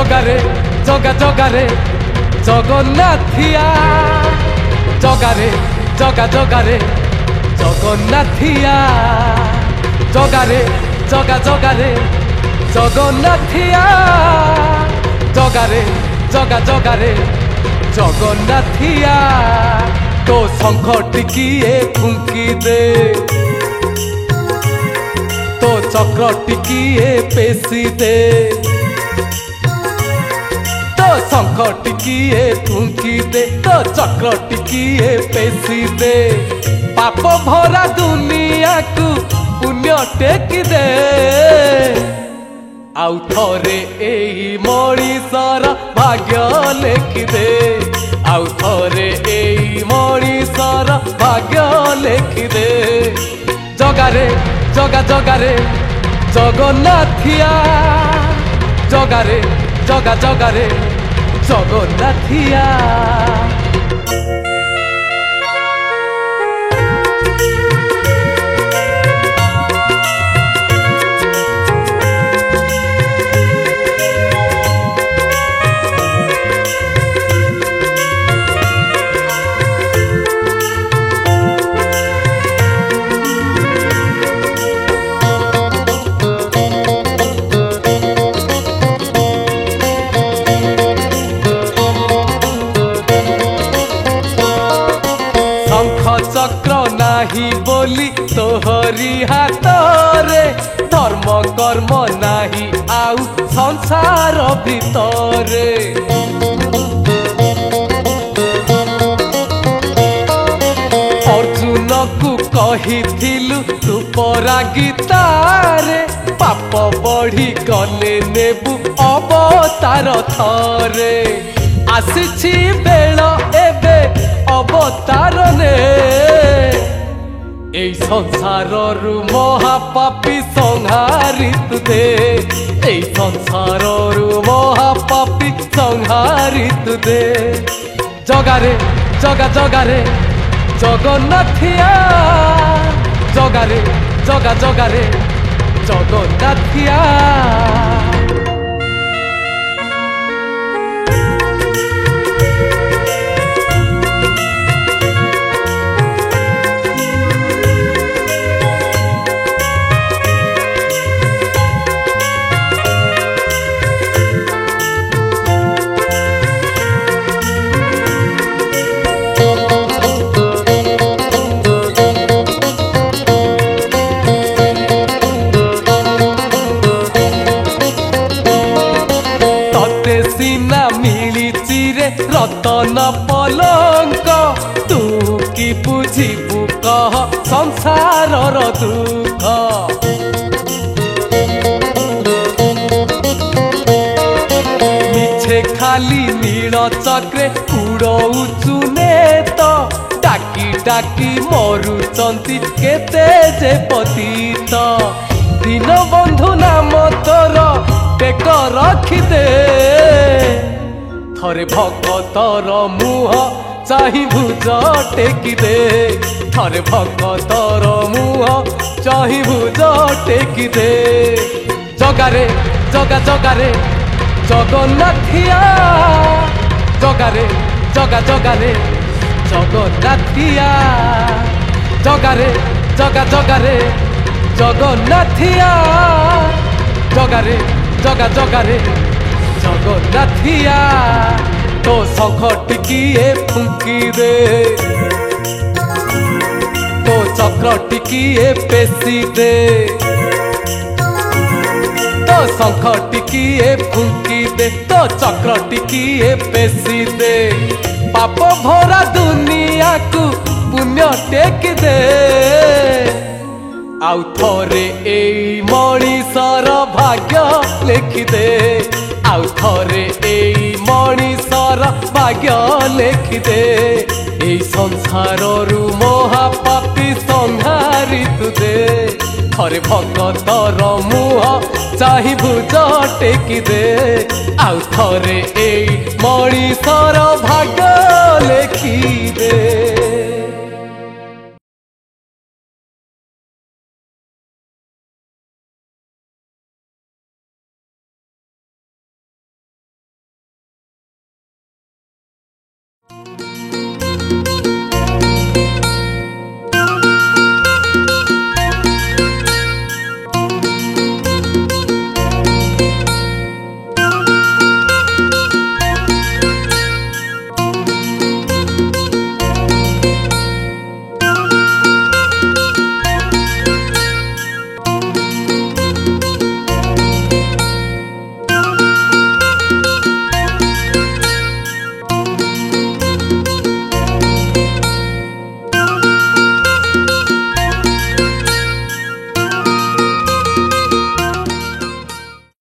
जगारे जगा जगारे जगन्नाथिया जगारे जगा जगारे जगन्नाथिया जगारे जगा जगारे जगन्नाथिया जगारे जगा जगारे जगन्नाथिया तो शंख टिकिए फुंकी दे तो चक्र टिकिए पेशी दे तो शंख टिकिए फुंकी दे तो चक्र टिकिए पेशी दे पाप भरा दुनिया को पुण्य टेकी दे आउ थरे एई मणिषर भाग्य लेखि दे आउ थरे एई मणिषर भाग्य लेखि दे जगारे जगा जगारे जगन्नाथिया जगारे जगा जगारे जगन्नाथिया चक्र नाही बोली तोहरी हाथ रे धर्म कर्म नाही आउ संसार भितरे अर्जुन को कहिथिलु तू परा गीतारे पाप बढ़ी गले नेबु अवतार थरे आसीछि बेल एबे अवतार ने এই সংসাররু মহাপাপী সংহারি তুদে এই সংসাররু মহাপাপী সংহারি তুদে জগারে জগা জগারে জগন্নাথিয়া জগারে জগা জগারে জগন্নাথিয়া सीना मिली चिरे रतन पलंक तू की बुझिबु कह संसारर दुख मिछे खाली नील चक्रे उड़ौचु नेत डाकी डाकी मरुचंती केते जे पतित दीन बंधु नाम तोर टेक रखिदे थरे भक्तर मुह चाहि भुज टेकी दे थरे भक्तर मुह चाहि भुज टेकी दे जगारे जगा जगारे जगन्नाथिया जगारे जगा जगारे जगन्नाथिया जगारे जगा जगारे जगन्नाथिया जगारे जगा जगारे जगन्नाथिया तो शंख टिकिए फुंकी दे तो चक्र टिकिए पेशी दे तो शंख टिकिए फुंकी दे तो चक्र टिकिए पेशी दे पाप भरा दुनिया को पुण्य टेकी दे आउ थरे एई मणिषर भाग्य लेखि दे आउ थरे एई मणिषर भाग्य लेखि दे एई संसाररु महापापी संहारी तुदे थरे भक्तर मुह चाहि भुज टेकी दे आउ थरे एई मणिषर भाग्य लेखि दे।